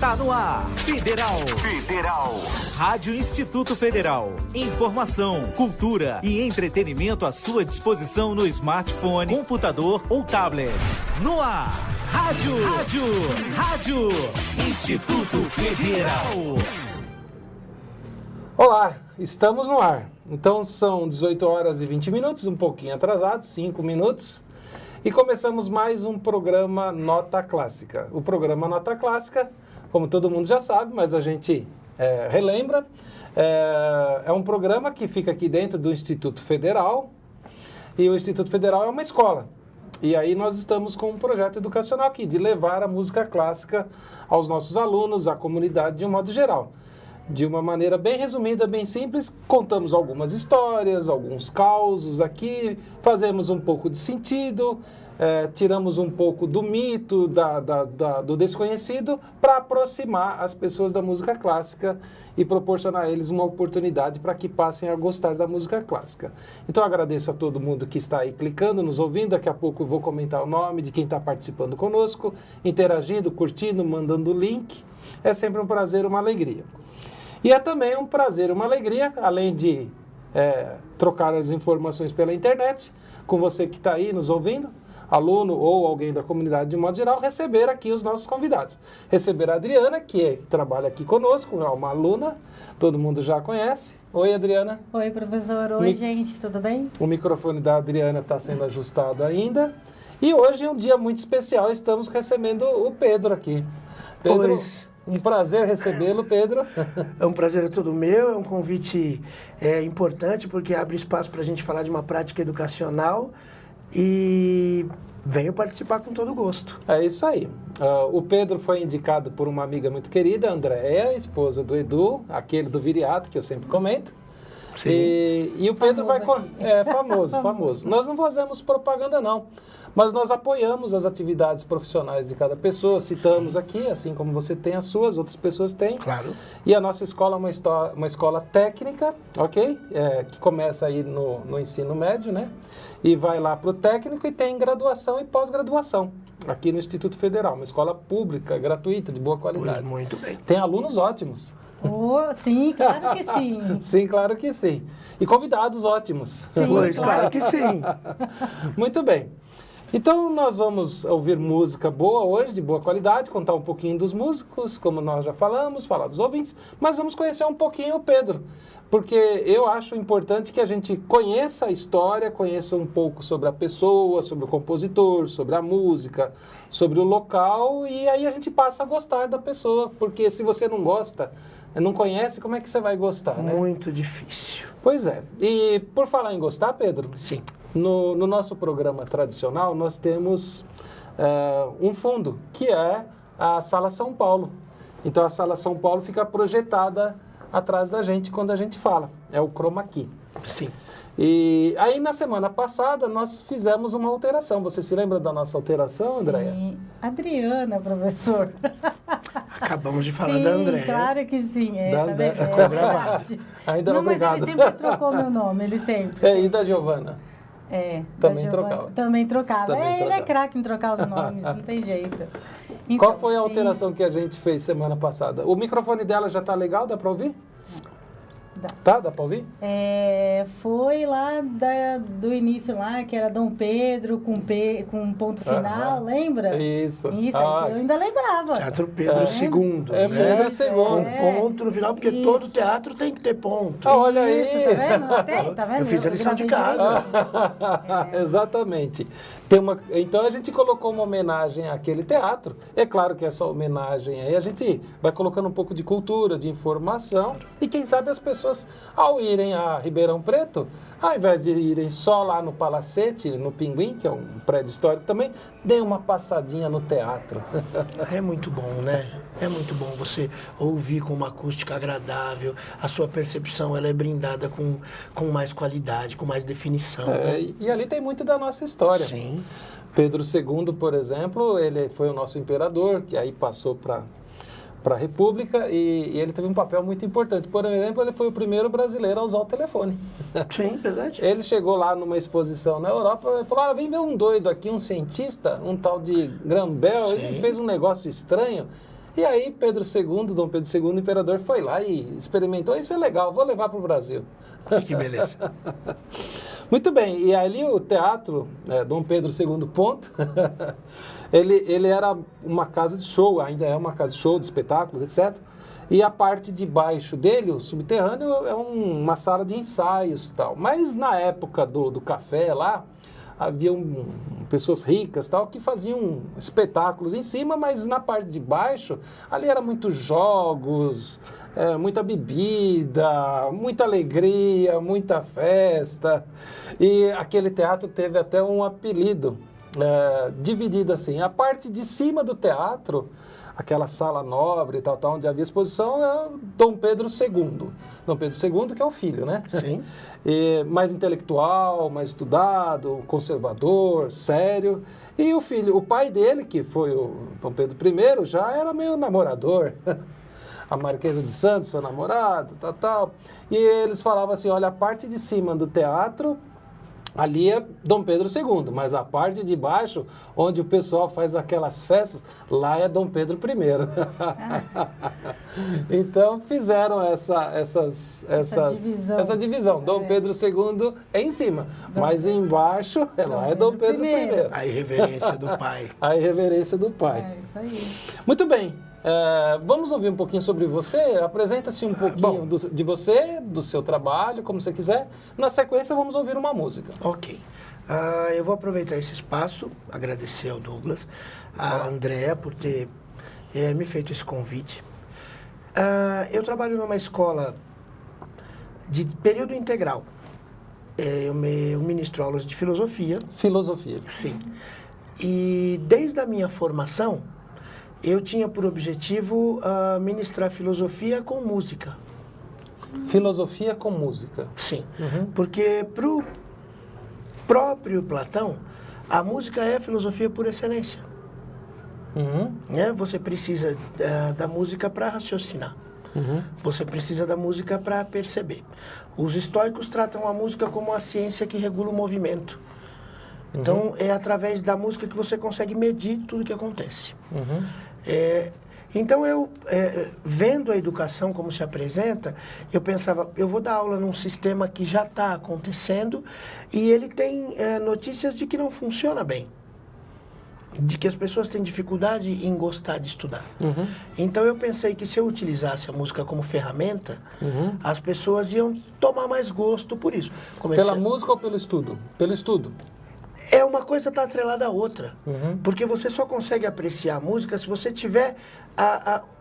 Está no ar, Federal. Rádio Instituto Federal. Informação, cultura e entretenimento à sua disposição no smartphone, computador ou tablet. No ar, Rádio Instituto Federal. Olá, estamos no ar. Então são 18 horas e 20 minutos, um pouquinho atrasados, 5 minutos. E começamos mais um programa Nota Clássica. O programa Nota Clássica, como todo mundo já sabe, mas a gente relembra, é um programa que fica aqui dentro do Instituto Federal. E o Instituto Federal é uma escola. E aí nós estamos com um projeto educacional aqui, de levar a música clássica aos nossos alunos, à comunidade de um modo geral. De uma maneira bem resumida, bem simples, contamos algumas histórias, alguns causos aqui, fazemos um pouco de sentido, tiramos um pouco do mito, do desconhecido, para aproximar as pessoas da música clássica e proporcionar a eles uma oportunidade para que passem a gostar da música clássica. Então agradeço a todo mundo que está aí clicando, nos ouvindo. Daqui a pouco eu vou comentar o nome de quem está participando conosco, interagindo, curtindo, mandando o link. É sempre um prazer, uma alegria. E é também um prazer, uma alegria, além de trocar as informações pela internet, com você que está aí nos ouvindo, aluno ou alguém da comunidade de um modo geral, receber aqui os nossos convidados. Receber a Adriana, que trabalha aqui conosco, é uma aluna, todo mundo já conhece. Oi, Adriana. Oi, professor. Oi, gente, tudo bem? O microfone da Adriana está sendo ajustado ainda. E hoje é um dia muito especial, estamos recebendo o Pedro aqui. Pedro, Pois. Um prazer recebê-lo, Pedro. É um prazer todo meu, é um convite importante porque abre espaço para a gente falar de uma prática educacional e venho participar com todo gosto. É isso aí. O Pedro foi indicado por uma amiga muito querida, Andréia, esposa do Edu, aquele do Viriato, que eu sempre comento. Sim. E o Pedro Famoso vai... famoso. Nós não fazemos propaganda, não. Mas nós apoiamos as atividades profissionais de cada pessoa, citamos aqui, assim como você tem as suas, outras pessoas têm. Claro. E a nossa escola é uma escola técnica, ok? Que começa aí no ensino médio, né? E vai lá para o técnico e tem graduação e pós-graduação, aqui no Instituto Federal, uma escola pública, gratuita, de boa qualidade. Pois, muito bem. Tem alunos ótimos. Sim, claro que sim. Sim, claro que sim. E convidados ótimos. Sim, Pois, claro que sim. Muito bem. Então, nós vamos ouvir música boa hoje, de boa qualidade, contar um pouquinho dos músicos, como nós já falamos, falar dos ouvintes, mas vamos conhecer um pouquinho o Pedro, porque eu acho importante que a gente conheça a história, conheça um pouco sobre a pessoa, sobre o compositor, sobre a música, sobre o local, e aí a gente passa a gostar da pessoa, porque se você não gosta, não conhece, como é que você vai gostar, né? Muito difícil. Pois é. E por falar em gostar, Pedro... Sim. No nosso programa tradicional, nós temos um fundo, que é a Sala São Paulo. Então, a Sala São Paulo fica projetada atrás da gente quando a gente fala. É o chroma key. Sim. E aí, na semana passada, nós fizemos uma alteração. Você se lembra da nossa alteração, Andréia? Sim. Adriana, professor. Acabamos de falar Sim, da André. claro que sim. Da Tá André- vendo? ficou gravado. verdade. Ainda Não, obrigado. mas ele sempre trocou meu nome, ele sempre. E da Giovana? Também da Giovana, trocava. Também trocava. Também Ele trocava. é craque em trocar os nomes, não tem jeito. Então, Qual foi a sim. alteração que a gente fez semana passada? O microfone dela já tá legal? Dá para ouvir? Dá. Tá? Dá para ouvir? Foi lá do início lá, que era Dom Pedro com ponto final, Aham. lembra? Isso. Isso, Ah, eu ainda lembrava. Teatro Pedro II, É né? Pedro II. Com ponto no final, porque Isso. todo teatro tem que ter ponto. Ah, olha aí. Isso, tá vendo? Tá vendo? Eu fiz a lição de gravei casa. direitinho. Exatamente. Então a gente colocou uma homenagem àquele teatro. É claro que essa homenagem aí a gente vai colocando um pouco de cultura, de informação. E quem sabe as pessoas, ao irem a Ribeirão Preto, ao invés de irem só lá no Palacete, no Pinguim, que é um prédio histórico também, deem uma passadinha no teatro. É muito bom, né? É muito bom você ouvir com uma acústica agradável, a sua percepção ela é brindada com mais qualidade, com mais definição. Né? E ali tem muito da nossa história. Sim. Pedro II, por exemplo, ele foi o nosso imperador, que aí passou para a República e ele teve um papel muito importante. Por exemplo, ele foi o primeiro brasileiro a usar o telefone. Sim, verdade. Ele chegou lá numa exposição na Europa e falou, vem ver um doido aqui, um cientista, um tal de Graham Bell, Sim. ele fez um negócio estranho. E aí Dom Pedro II, o imperador, foi lá e experimentou. Isso é legal, vou levar para o Brasil. Que beleza. Muito bem, e ali o teatro, Dom Pedro II Ponto, ele era uma casa de show, ainda é uma casa de show, de espetáculos, etc. E a parte de baixo dele, o subterrâneo, é uma sala de ensaios e tal. Mas na época do café lá, havia pessoas ricas tal, que faziam espetáculos em cima, mas na parte de baixo, ali era muitos jogos, muita bebida, muita alegria, muita festa. E aquele teatro teve até um apelido, dividido assim. A parte de cima do teatro, aquela sala nobre e tal, onde havia exposição, é Dom Pedro II. Dom Pedro II, que é o filho, né? Sim. Mais intelectual, mais estudado, conservador, sério. E o pai dele, que foi o Dom Pedro I, já era meio namorador. A Marquesa de Santos, seu namorado, tal. E eles falavam assim, olha, a parte de cima do teatro, ali é Dom Pedro II, mas a parte de baixo, onde o pessoal faz aquelas festas, lá é Dom Pedro I. Então fizeram essa divisão. Dom Pedro II é em cima, mas embaixo lá é Dom Pedro I. A irreverência do pai. A irreverência do pai. É isso aí. Muito bem. Vamos ouvir um pouquinho sobre você? Apresenta-se um pouquinho de você, do seu trabalho, como você quiser. Na sequência, vamos ouvir uma música. Ok. Eu vou aproveitar esse espaço, agradecer ao Douglas, a Andréa por ter me feito esse convite. Eu trabalho numa escola de período integral. Eu ministro aulas de filosofia. Filosofia. Sim. E desde a minha formação, eu tinha por objetivo ministrar filosofia com música. Filosofia com música. Sim, porque para o próprio Platão, a música é a filosofia por excelência. Você precisa da música para raciocinar. Você precisa da música para perceber. Os estoicos tratam a música como a ciência que regula o movimento. Então, é através da música que você consegue medir tudo o que acontece. Então, eu, vendo a educação como se apresenta, eu pensava, eu vou dar aula num sistema que já está acontecendo e ele tem notícias de que não funciona bem. De que as pessoas têm dificuldade em gostar de estudar. Então, eu pensei que se eu utilizasse a música como ferramenta, as pessoas iam tomar mais gosto por isso. Pela música ou pelo estudo? Pelo estudo. Uma coisa está atrelada à outra. Porque você só consegue apreciar a música se você tiver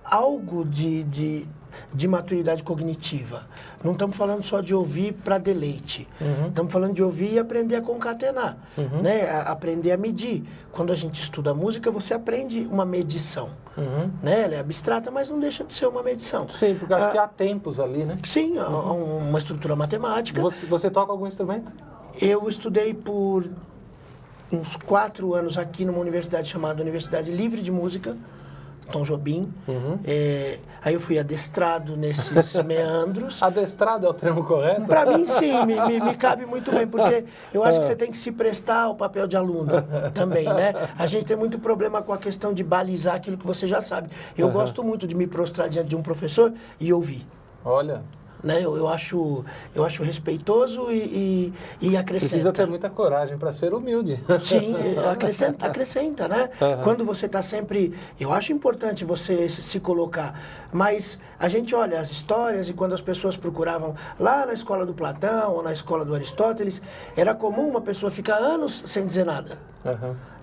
algo de maturidade cognitiva. Não estamos falando só de ouvir para deleite. Estamos falando de ouvir e aprender a concatenar. Né? Aprender a medir. Quando a gente estuda a música, você aprende uma medição. Né? Ela é abstrata, mas não deixa de ser uma medição. Sim, porque acho que há tempos ali, né? Sim, uma estrutura matemática. Você toca algum instrumento? Eu estudei por uns 4 anos aqui numa universidade chamada Universidade Livre de Música, Tom Jobim. Aí eu fui adestrado nesses meandros. Adestrado é o termo correto? Para mim, sim, me cabe muito bem, porque eu acho que você tem que se prestar ao papel de aluno também, né? A gente tem muito problema com a questão de balizar aquilo que você já sabe. Eu gosto muito de me prostrar diante de um professor e ouvir. Olha... Né? Eu acho respeitoso e acrescenta. Precisa ter muita coragem para ser humilde. Sim, acrescenta, né? Quando você está sempre... Eu acho importante você se colocar, mas a gente olha as histórias e quando as pessoas procuravam lá na escola do Platão ou na escola do Aristóteles, era comum uma pessoa ficar anos sem dizer nada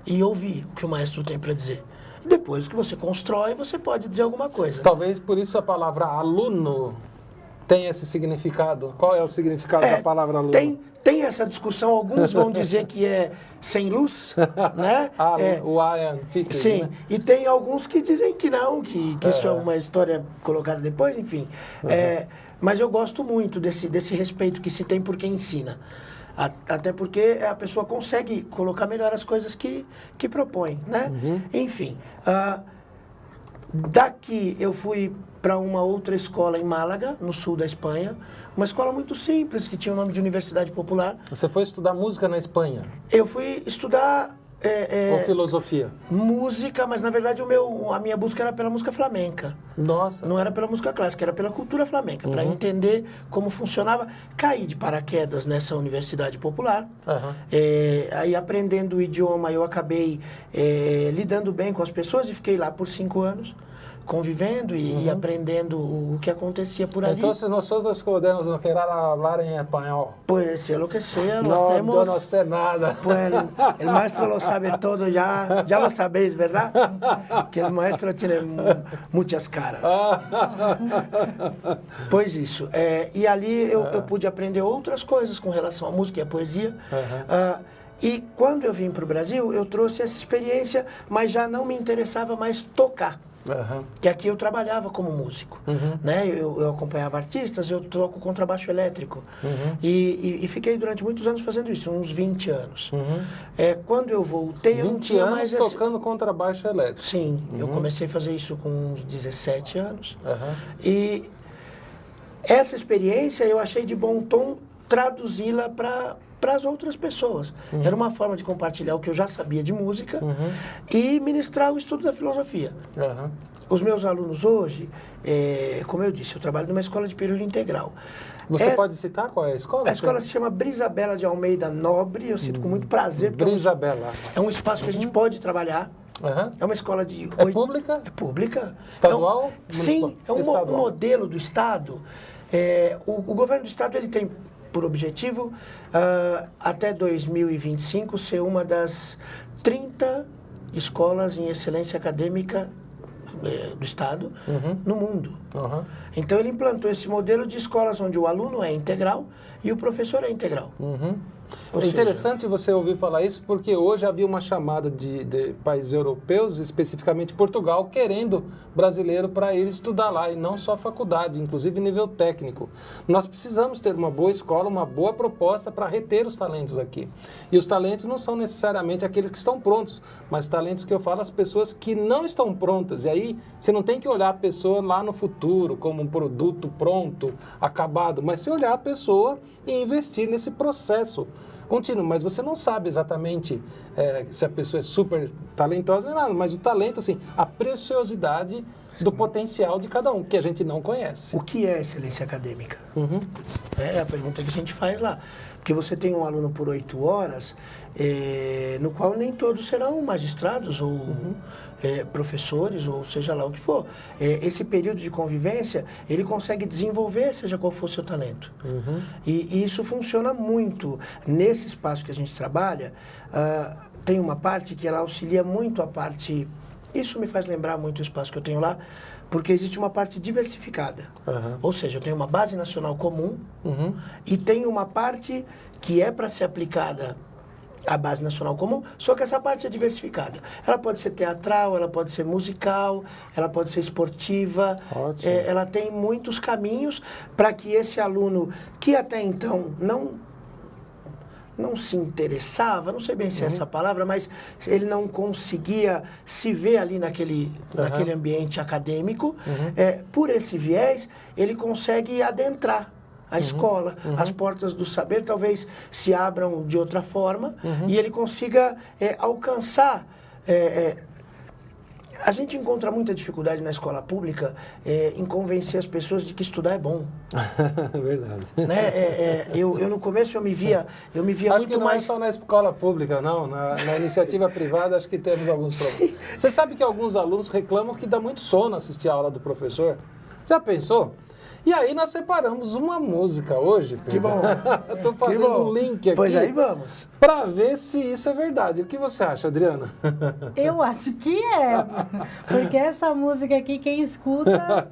e ouvir o que o maestro tem para dizer. Depois que você constrói, você pode dizer alguma coisa. Talvez por isso a palavra aluno tem esse significado. Qual é o significado da palavra aluno? Tem essa discussão. Alguns vão dizer que é sem luz, né? O I am teacher. Sim, né? E tem alguns que dizem que não, que isso é uma história colocada depois, enfim. Mas eu gosto muito desse respeito que se tem por quem ensina. Até porque a pessoa consegue colocar melhor as coisas que propõe, né? Enfim, daqui eu fui para uma outra escola em Málaga, no sul da Espanha, uma escola muito simples, que tinha o nome de Universidade Popular. Você foi estudar música na Espanha? Eu fui estudar Ou filosofia? Música, mas na verdade a minha busca era pela música flamenca. Nossa. Não era pela música clássica, era pela cultura flamenca, para entender como funcionava. Caí de paraquedas nessa universidade popular. Aí aprendendo o idioma, eu acabei lidando bem com as pessoas e fiquei lá por 5 anos. Convivendo e aprendendo o que acontecia por ali. Então, nosotros podemos querer falar em espanhol. Pues, lo que sea, lo No, hacemos. yo no sé nada. Pues el maestro lo sabe todo, ya lo sabéis, ¿verdad? Que el maestro tiene muchas caras. Pois isso. E ali eu pude aprender outras coisas com relação à música e à poesia. E quando eu vim para o Brasil, eu trouxe essa experiência, mas já não me interessava mais tocar. Que aqui eu trabalhava como músico, né? Eu acompanhava artistas, eu toco contrabaixo elétrico e fiquei durante muitos anos fazendo isso, uns 20 anos. Quando eu voltei, eu não tinha mais... 20 anos tocando contrabaixo elétrico? Sim, eu comecei a fazer isso com uns 17 anos. E essa experiência eu achei de bom tom traduzi-la para as outras pessoas. Era uma forma de compartilhar o que eu já sabia de música e ministrar o estudo da filosofia. Os meus alunos hoje, como eu disse, eu trabalho numa escola de período integral. Você pode citar qual é a escola? A escola se chama Brisabela de Almeida Nobre, eu cito com muito prazer. Brisabela. É um espaço que a gente pode trabalhar. É uma escola de... É pública? É pública. Estadual? Sim, é um modelo do Estado. O governo do Estado ele tem por objetivo, até 2025, ser uma das 30 escolas em excelência acadêmica do Estado no mundo. Então ele implantou esse modelo de escolas onde o aluno é integral e o professor é integral. É interessante você ouvir falar isso, porque hoje havia uma chamada de países europeus, especificamente Portugal, querendo brasileiro para ir estudar lá, e não só faculdade, inclusive nível técnico. Nós precisamos ter uma boa escola, uma boa proposta para reter os talentos aqui. E os talentos não são necessariamente aqueles que estão prontos, mas talentos que eu falo, as pessoas que não estão prontas. E aí você não tem que olhar a pessoa lá no futuro como um produto pronto, acabado, mas você olhar a pessoa e investir nesse processo contínuo, mas você não sabe exatamente se a pessoa é super talentosa, não é nada, mas o talento, assim, a preciosidade do potencial de cada um, que a gente não conhece. O que é excelência acadêmica? É a pergunta que a gente faz lá. Porque você tem um aluno por 8 horas, no qual nem todos serão magistrados ou professores, ou seja lá o que for. Esse período de convivência, ele consegue desenvolver, seja qual for o seu talento. E isso funciona muito. Nesse espaço que a gente trabalha, tem uma parte que ela auxilia muito a parte... Isso me faz lembrar muito o espaço que eu tenho lá, porque existe uma parte diversificada. Ou seja, eu tenho uma base nacional comum e tenho uma parte que é para ser aplicada à base nacional comum, só que essa parte é diversificada. Ela pode ser teatral, ela pode ser musical, ela pode ser esportiva. Ela tem muitos caminhos para que esse aluno, que até então não se interessava, não sei bem se é essa palavra, mas ele não conseguia se ver ali naquele ambiente acadêmico, por esse viés, ele consegue adentrar a escola, as portas do saber talvez se abram de outra forma e ele consiga alcançar... A gente encontra muita dificuldade na escola pública em convencer as pessoas de que estudar é bom. Verdade. Né? Eu no começo eu me via acho muito que não mais... é só na escola pública, não. Na iniciativa privada acho que temos alguns problemas. Você sabe que alguns alunos reclamam que dá muito sono assistir a aula do professor? Já pensou? E aí nós separamos uma música hoje. Pedro. Que bom. Estou fazendo um link aqui. Pois aí vamos. Para ver se isso é verdade. O que você acha, Adriana? Eu acho que é. Porque essa música aqui, quem escuta,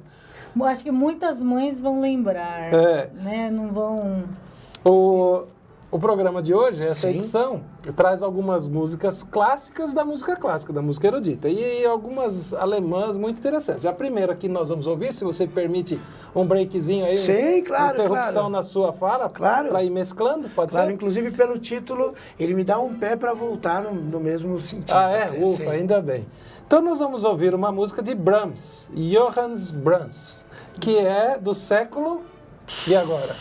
acho que muitas mães vão lembrar. Né? Não vão... O programa de hoje, essa edição, traz algumas músicas clássicas da música clássica, da música erudita, e algumas alemãs muito interessantes. A primeira que nós vamos ouvir, se você permite um breakzinho aí, sim, claro, interrupção na sua fala, para ir mesclando, pode ser? Inclusive pelo título, ele me dá um pé para voltar no mesmo sentido. Ufa, ainda bem. Então nós vamos ouvir uma música de Brahms, Johannes Brahms, que é do século... E agora?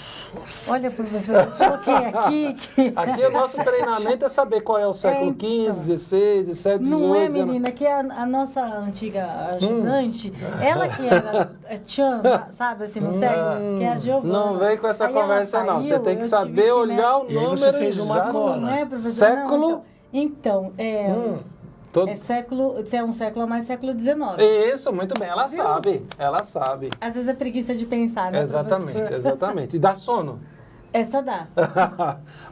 Olha, professor, eu coloquei aqui. Aqui o nosso treinamento é saber qual é o século XV, XVI, XVII, XVIII. Não é, menina, que a nossa antiga ajudante, ela que era tchan, sabe, assim, no século, que é a Giovana. Não vem com essa Aí conversa, não. Você tem que saber olhar o número. Você fez uma cola. Não é, professor? Século... Não, então, é um século a mais, século XIX. Isso, muito bem, ela sabe. Às vezes é preguiça de pensar, né, Exatamente, exatamente. E dá sono? Essa dá.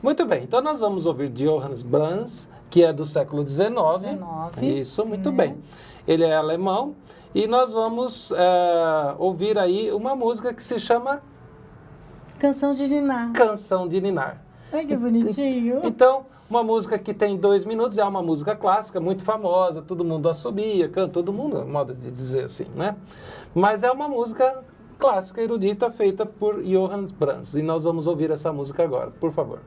Muito bem, então nós vamos ouvir Johannes Brahms, que é do século XIX. Isso, muito bem. Ele é alemão e nós vamos ouvir aí uma música que se chama... Canção de Ninar. Canção de Ninar. Ai, que bonitinho. Então, uma música que tem 2 minutos, é uma música clássica, muito famosa, todo mundo assobia, canta, todo mundo, modo de dizer assim, né? Mas é uma música clássica, erudita, feita por Johannes Brahms. E nós vamos ouvir essa música agora, por favor.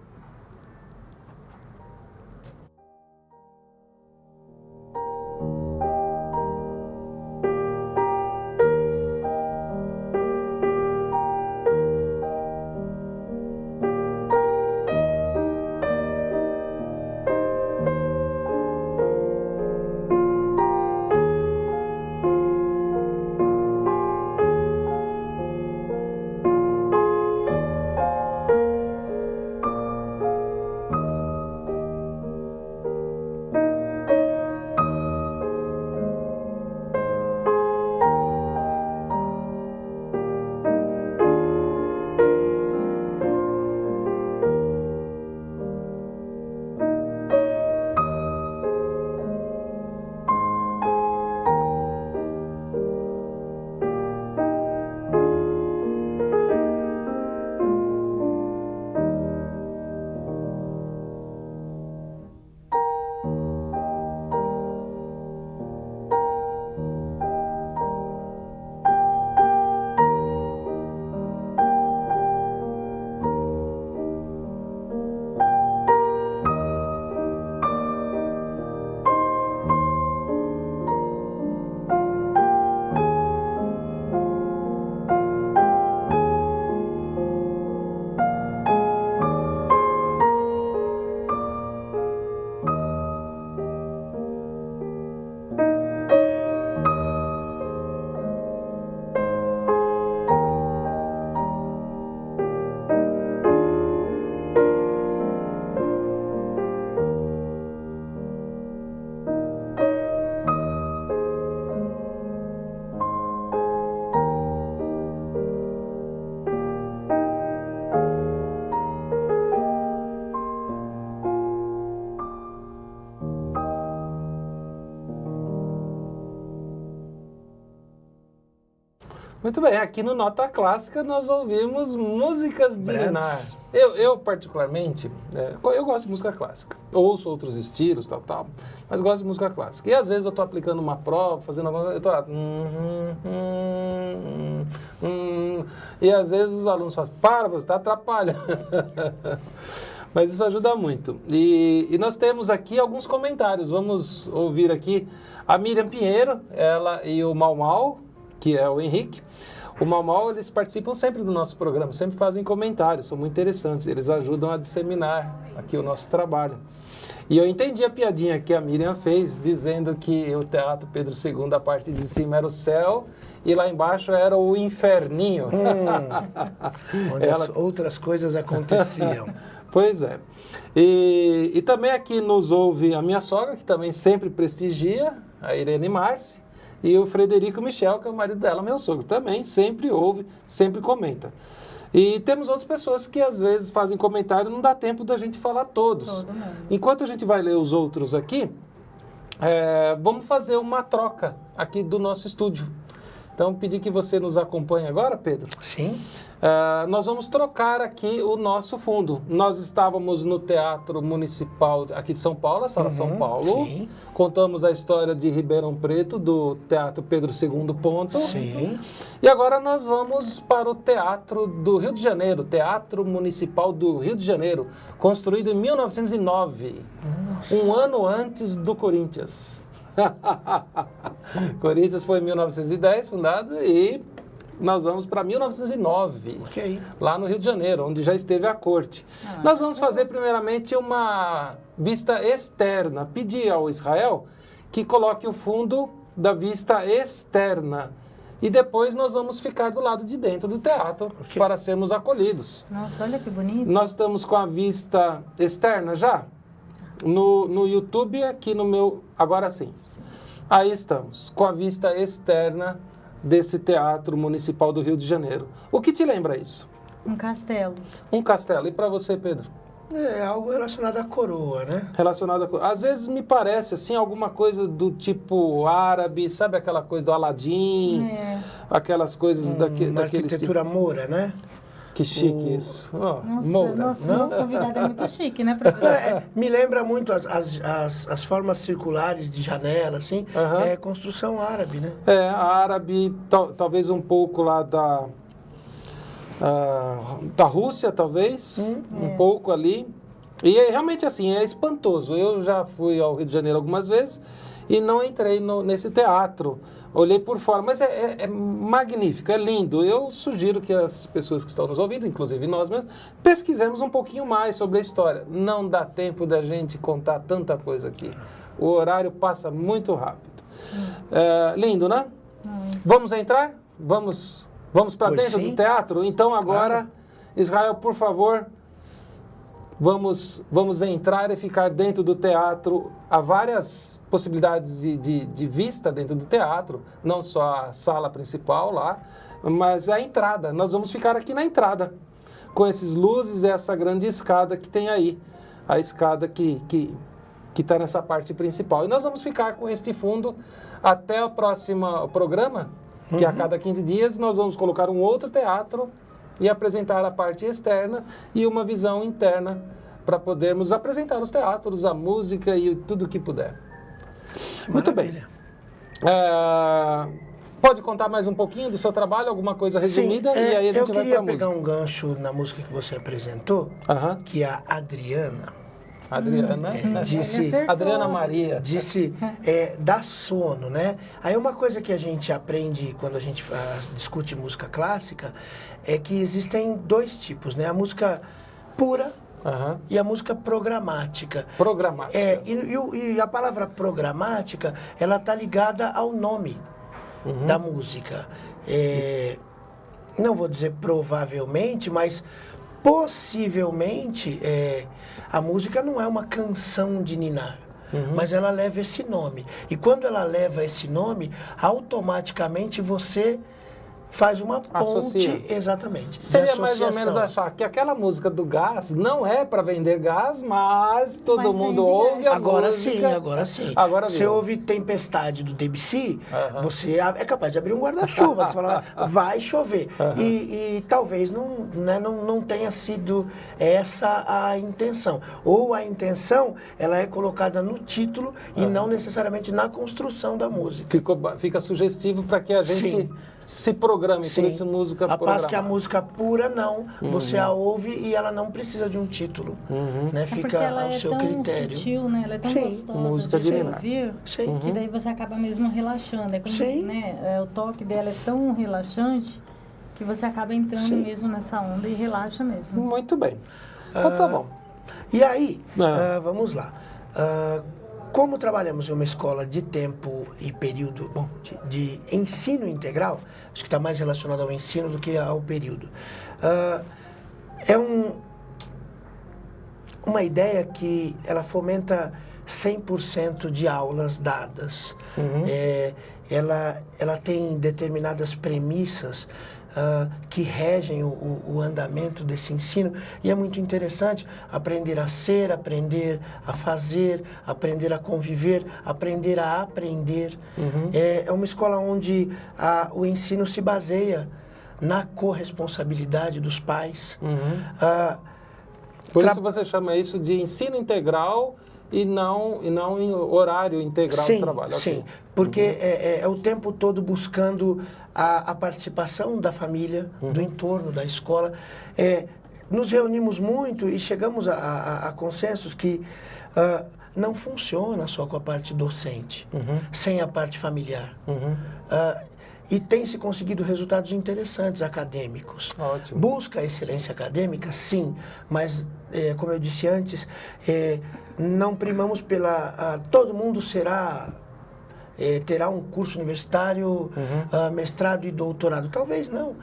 Muito bem, aqui no Nota Clássica nós ouvimos músicas de Ninar. Eu particularmente, eu gosto de música clássica. Ouço outros estilos, tal, mas gosto de música clássica. E às vezes eu estou aplicando uma prova, fazendo alguma coisa, eu estou lá... E às vezes os alunos falam, você está atrapalhando. Mas isso ajuda muito. E nós temos aqui alguns comentários. Vamos ouvir aqui a Miriam Pinheiro, ela e o Mau, que é o Henrique. O Mau, eles participam sempre do nosso programa, sempre fazem comentários, são muito interessantes. Eles ajudam a disseminar aqui o nosso trabalho. E eu entendi a piadinha que a Miriam fez, dizendo que o Teatro Pedro II, a parte de cima era o céu e lá embaixo era o inferninho. Onde as outras coisas aconteciam. Pois é. E também aqui nos ouve a minha sogra, que também sempre prestigia, a Irene Marci, e o Frederico Michel, que é o marido dela, meu sogro, também sempre ouve, sempre comenta. E temos outras pessoas que às vezes fazem comentário, não dá tempo da gente falar todos. Enquanto a gente vai ler os outros aqui, vamos fazer uma troca aqui do nosso estúdio. Então, pedir que você nos acompanhe agora, Pedro. Sim. Nós vamos trocar aqui o nosso fundo. Nós estávamos no Teatro Municipal aqui de São Paulo, a Sala São Paulo. Sim. Contamos a história de Ribeirão Preto, do Teatro Pedro II Ponto. Sim. E agora nós vamos para o Teatro do Rio de Janeiro, Teatro Municipal do Rio de Janeiro, construído em 1909, um ano antes do Corinthians. Corinthians foi em 1910 fundado e nós vamos para 1909, Ok. lá no Rio de Janeiro, onde já esteve a corte. Nós vamos fazer primeiramente uma vista externa, pedir ao Israel que coloque o fundo da vista externa. E depois nós vamos ficar do lado de dentro do teatro para sermos acolhidos. Nossa, olha que bonito. Nós estamos com a vista externa já? No YouTube, aqui no meu... Agora sim. Aí estamos, com a vista externa desse Teatro Municipal do Rio de Janeiro. O que te lembra isso? Um castelo. Um castelo. E para você, Pedro? É algo relacionado à coroa, né? Relacionado a... Às vezes me parece, assim, alguma coisa do tipo árabe, sabe aquela coisa do Aladim? Aquelas coisas Uma daqueles... arquitetura moura, né? Que chique isso. Oh, Nossa, nosso convidado é muito chique, né, professor? Me lembra muito as formas circulares de janela, assim. É construção árabe, né? É, árabe, talvez um pouco lá da Rússia, talvez, um pouco ali. E realmente assim, é espantoso. Eu já fui ao Rio de Janeiro algumas vezes e não entrei nesse teatro. Olhei por fora, mas é magnífico, é lindo. Eu sugiro que as pessoas que estão nos ouvindo, inclusive nós mesmos, pesquisemos um pouquinho mais sobre a história. Não dá tempo da gente contar tanta coisa aqui. O horário passa muito rápido. Lindo, né? Vamos entrar? Vamos para dentro do teatro? Então agora, Israel, por favor, vamos entrar e ficar dentro do teatro. Há várias possibilidades de vista dentro do teatro, não só a sala principal lá, mas a entrada. Nós vamos ficar aqui na entrada, com esses luzes e essa grande escada que tem aí. A escada que está nessa parte principal. E nós vamos ficar com este fundo até o próximo programa, que a cada 15 dias nós vamos colocar um outro teatro e apresentar a parte externa e uma visão interna para podermos apresentar os teatros, a música e tudo o que puder. Muito bem. Pode contar mais um pouquinho do seu trabalho, alguma coisa resumida? Sim, e aí a gente vai para a música. Eu queria pegar um gancho na música que você apresentou, que é a Adriana. Disse Adriana Maria. Disse dá sono, né? Aí uma coisa que a gente aprende quando a gente discute música clássica é que existem dois tipos, né? A música pura e a música programática. E a palavra programática, ela está ligada ao nome da música. Não vou dizer provavelmente, mas possivelmente a música não é uma canção de ninar. Mas ela leva esse nome. E quando ela leva esse nome, automaticamente você faz uma ponte, associa. Exatamente. Seria mais ou menos achar que aquela música do gás não é para vender gás, mas todo mundo ouve a música. Agora sim. Você ouve Tempestade do Debussy, você é capaz de abrir um guarda-chuva, você fala, vai chover. E talvez não tenha sido essa a intenção. Ou a intenção, ela é colocada no título e não necessariamente na construção da música. Fica sugestivo para que a gente... se programe, por essa música programada. A paz que a música pura, não. Você a ouve e ela não precisa de um título. Né? Fica ao seu critério. Ela é tão sutil, né? Ela é tão gostosa música de ouvir, que daí você acaba mesmo relaxando. O toque dela é tão relaxante que você acaba entrando mesmo nessa onda e relaxa mesmo. Muito bem. Então tá bom. E aí, vamos lá. Como trabalhamos em uma escola de tempo e período, de ensino integral, acho que está mais relacionado ao ensino do que ao período. Uma ideia que ela fomenta 100% de aulas dadas. Ela tem determinadas premissas que regem o andamento desse ensino, e é muito interessante aprender a ser, aprender a fazer, aprender a conviver, aprender a aprender. É uma escola onde o ensino se baseia na corresponsabilidade dos pais. Por isso você chama isso de ensino integral e não em horário integral de trabalho. Sim, porque é o tempo todo buscando a participação da família, do entorno da escola. Nos reunimos muito e chegamos a consensos que não funciona só com a parte docente, sem a parte familiar. e tem se conseguido resultados interessantes acadêmicos. Ótimo. Busca a excelência acadêmica, sim, mas, como eu disse antes, não primamos pela... todo mundo terá um curso universitário, mestrado e doutorado. Talvez não.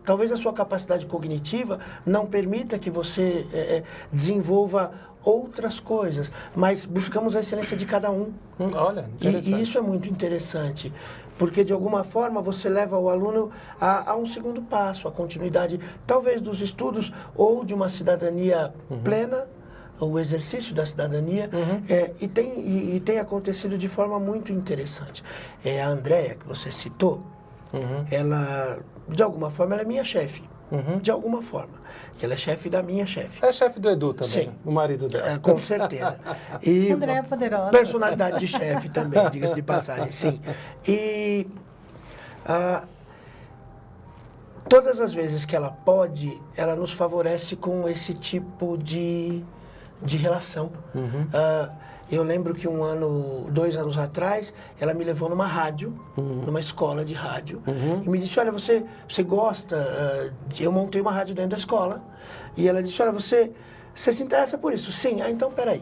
Talvez a sua capacidade cognitiva não permita que você desenvolva outras coisas, mas buscamos a excelência de cada um. Olha, interessante. E isso é muito interessante, porque de alguma forma você leva o aluno a um segundo passo, a continuidade, talvez dos estudos ou de uma cidadania plena, o exercício da cidadania, e tem acontecido de forma muito interessante. A Andréia, que você citou, ela, de alguma forma, ela é minha chefe. De alguma forma. Que ela é chefe da minha chefe. É chefe do Edu também, sim, né? O marido dela. Com certeza. E Andréia é poderosa. Personalidade de chefe também, diga-se de passagem, sim. E todas as vezes que ela pode, ela nos favorece com esse tipo de relação. Eu lembro que 2 anos atrás, ela me levou numa rádio, numa escola de rádio, e me disse, olha, você gosta... eu montei uma rádio dentro da escola, e ela disse, olha, você se interessa por isso? Sim. Então, peraí,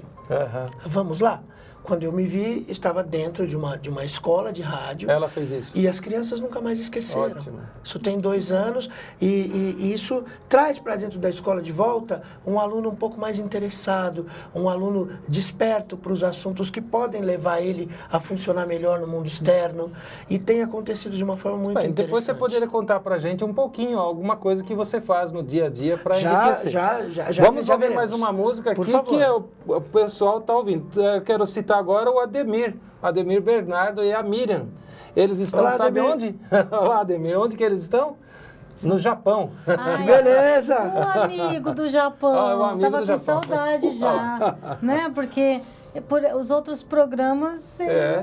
vamos lá? Quando eu me vi, estava dentro de uma escola de rádio. Ela fez isso. E as crianças nunca mais esqueceram. Ótimo. Isso tem 2 anos e isso traz para dentro da escola de volta um aluno um pouco mais interessado, um aluno desperto para os assuntos que podem levar ele a funcionar melhor no mundo externo. E tem acontecido de uma forma muito interessante. Depois você poderia contar para a gente um pouquinho, alguma coisa que você faz no dia a dia para enriquecer. Vamos ouvir mais uma música aqui que o pessoal está ouvindo. Eu quero citar agora o Ademir Bernardo e a Miriam. Eles estão, olá, sabe Ademir. onde? Olá, Ademir. Onde que eles estão? No Japão. Que beleza! O amigo do Japão. O amigo Tava do com Japão. saudade já, né? Porque os outros programas ele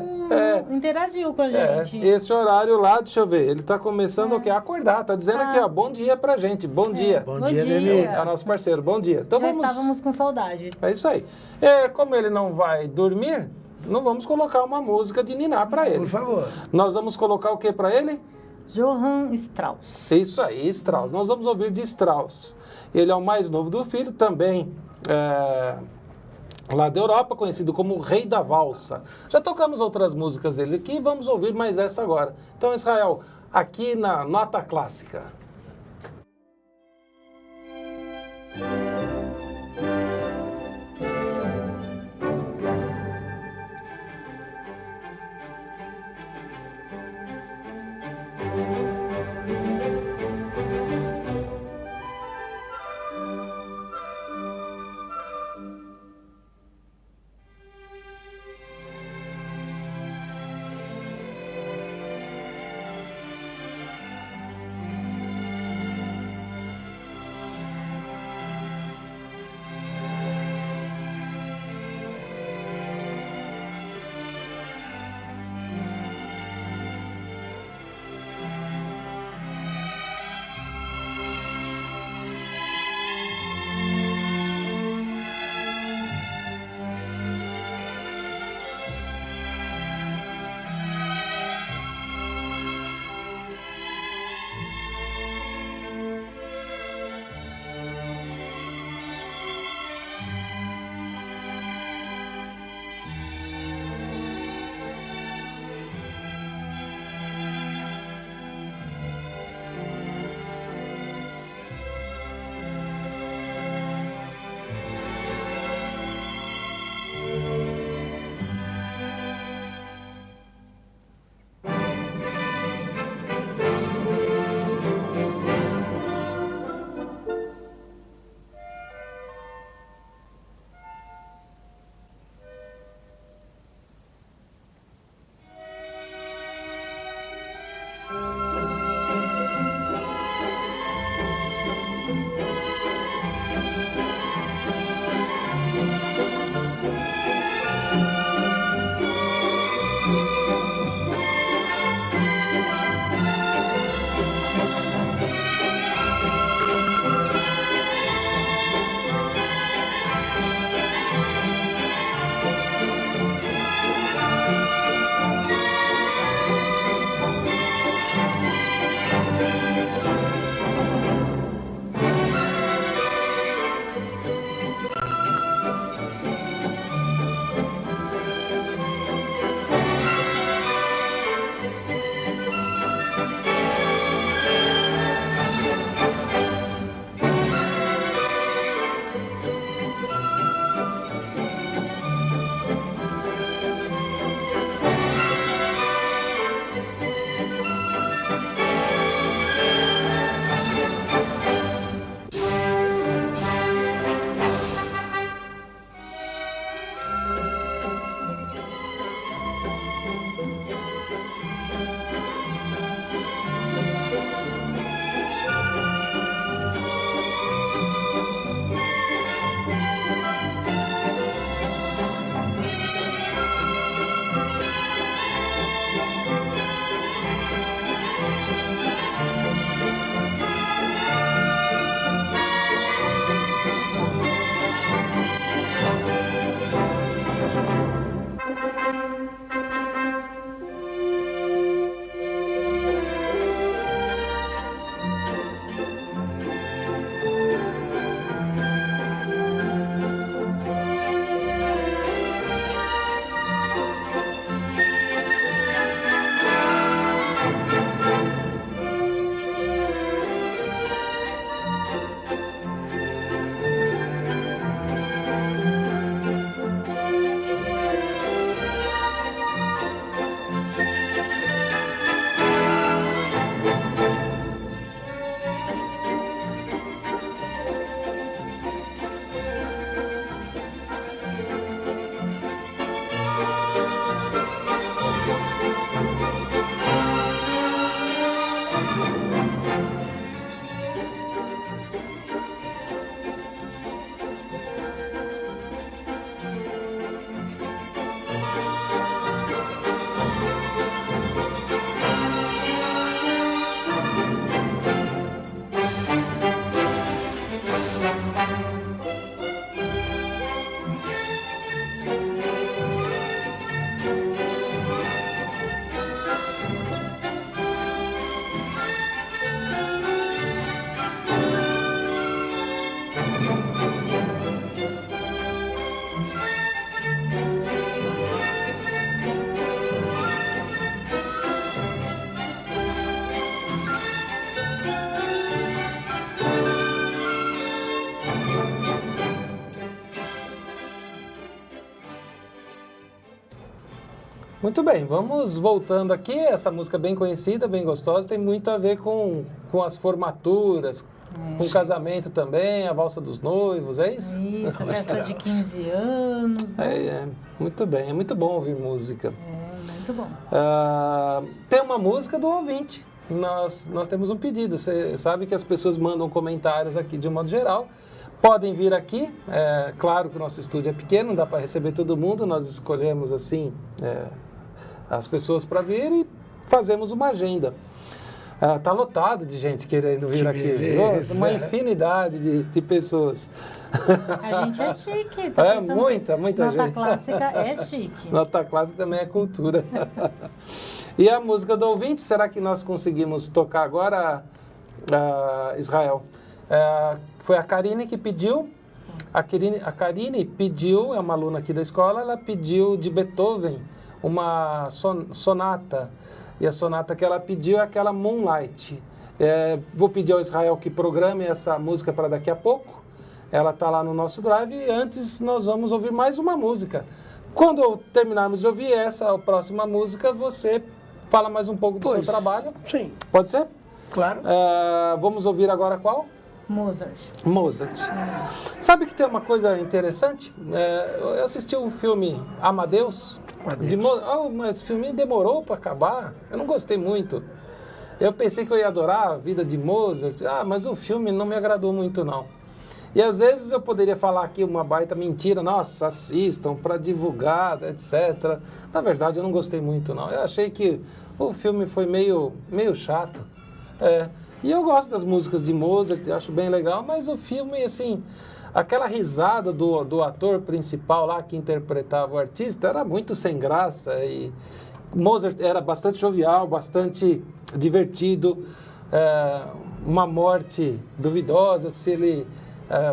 não interagiu com a gente. Esse horário lá, deixa eu ver, ele está começando o quê? A acordar. Está dizendo aqui, ó, bom dia pra gente. Bom dia. Bom dia, Ademir. É nosso parceiro. Bom dia. Então Já estávamos com saudade. É isso aí. Como ele não vai dormir, não vamos colocar uma música de ninar para ele. Por favor. Nós vamos colocar o que para ele? Johann Strauss. Isso aí, Strauss. Nós vamos ouvir de Strauss. Ele é o mais novo do filho, também lá da Europa, conhecido como o Rei da Valsa. Já tocamos outras músicas dele aqui, vamos ouvir mais essa agora. Então, Israel, aqui na Nota Clássica. Muito bem, vamos voltando aqui. Essa música bem conhecida, bem gostosa, tem muito a ver com as formaturas, com o casamento também, a valsa dos noivos, é isso? Isso, a festa de 15 anos. Né? Muito bem, é muito bom ouvir música. É, muito bom. Tem uma música do ouvinte. Nós temos um pedido. Você sabe que as pessoas mandam comentários aqui de um modo geral. Podem vir aqui. Claro que o nosso estúdio é pequeno, não dá para receber todo mundo. Nós escolhemos assim as pessoas para vir e fazemos uma agenda. Tá lotado de gente querendo vir aqui. Nossa, uma infinidade de pessoas. A gente é chique. Tá muita nota gente. Nota clássica é chique. Nota clássica também é cultura. E a música do ouvinte, será que nós conseguimos tocar agora, Israel? Foi a Karine que pediu. A Karine pediu, é uma aluna aqui da escola, ela pediu de Beethoven uma sonata. E a sonata que ela pediu é aquela Moonlight. Vou pedir ao Israel que programe essa música para daqui a pouco. Ela está lá no nosso drive e antes nós vamos ouvir mais uma música. Quando terminarmos de ouvir a próxima música, você fala mais um pouco do seu trabalho. Sim. Pode ser? Claro. Vamos ouvir agora qual? Mozart. Sabe que tem uma coisa interessante? Eu assisti um filme Amadeus. Mas esse filme demorou para acabar. Eu não gostei muito. Eu pensei que eu ia adorar a vida de Mozart. Mas o filme não me agradou muito, não. E às vezes eu poderia falar aqui uma baita mentira. Nossa, assistam para divulgar, etc. Na verdade, eu não gostei muito, não. Eu achei que o filme foi meio chato. E eu gosto das músicas de Mozart, acho bem legal, mas o filme, assim, aquela risada do ator principal lá que interpretava o artista era muito sem graça. E Mozart era bastante jovial, bastante divertido, uma morte duvidosa, se ele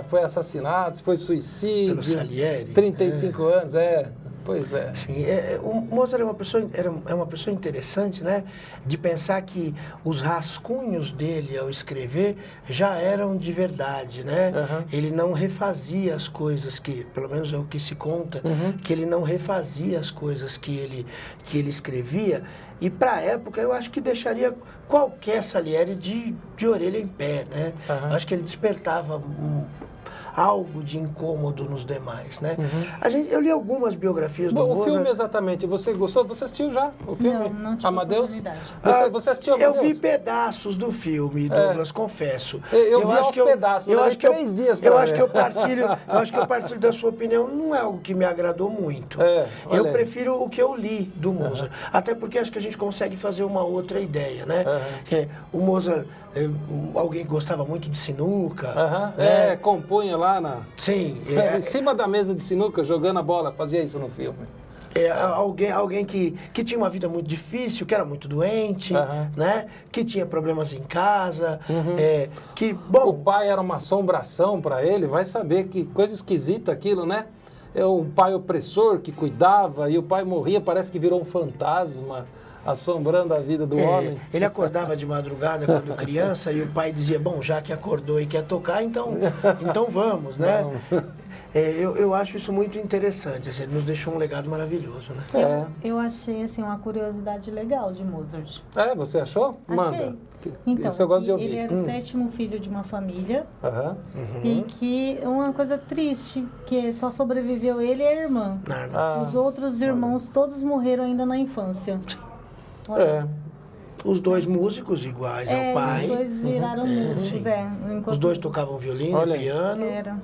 foi assassinado, se foi suicídio. Pelo Salieri. 35 anos, Pois é. Sim, o Mozart é uma pessoa interessante, né? De pensar que os rascunhos dele ao escrever já eram de verdade, né? Uhum. Ele não refazia as coisas que, pelo menos é o que se conta, que ele não refazia as coisas que ele escrevia. E para a época eu acho que deixaria qualquer Salieri de orelha em pé, né? Uhum. Acho que ele despertava algo de incômodo nos demais, né? Eu li algumas biografias do Mozart. O filme exatamente, você gostou? Você assistiu já o filme? Não tive Amadeus? Você assistiu Amadeus? Eu vi pedaços do filme, Douglas, confesso. Eu vi aos pedaços, eu acho que 3 dias para ver. Eu acho que eu partilho da sua opinião, não é algo que me agradou muito. Eu prefiro o que eu li do Mozart. Até porque acho que a gente consegue fazer uma outra ideia, né? O Mozart, alguém gostava muito de sinuca. Compunha lá Sim. em cima da mesa de sinuca, jogando a bola, fazia isso no filme. Alguém que tinha uma vida muito difícil, que era muito doente, né? Que tinha problemas em casa, O pai era uma assombração para ele, vai saber que coisa esquisita aquilo, né? É um pai opressor que cuidava e o pai morria, parece que virou um fantasma, assombrando a vida do homem. Ele acordava de madrugada quando criança e o pai dizia, bom, já que acordou e quer tocar, então vamos, né? Eu acho isso muito interessante, assim, ele nos deixou um legado maravilhoso, né? Eu achei, assim, uma curiosidade legal de Mozart. Você achou? Manda. Achei. Então, isso eu gosto de ouvir. Ele era o 7º filho de uma família e que uma coisa triste, que só sobreviveu ele e a irmã. Os outros irmãos todos morreram ainda na infância. Os dois músicos iguais ao pai. Os dois viraram músicos, Os dois tocavam violino, piano.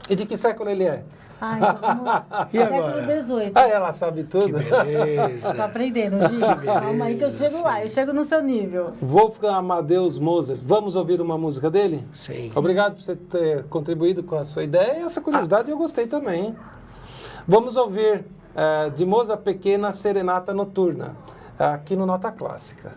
E de que século ele é? Então vamos lá. E agora? Século XVIII. Ela sabe tudo. Que beleza. Tá aprendendo, Gi? Calma aí que eu chego lá, eu chego no seu nível. Wolfgang Amadeus Mozart. Vamos ouvir uma música dele? Sim. Obrigado por você ter contribuído com a sua ideia e essa curiosidade eu gostei também, hein? Vamos ouvir de Mozart Pequena Serenata Noturna, aqui no Nota Clássica.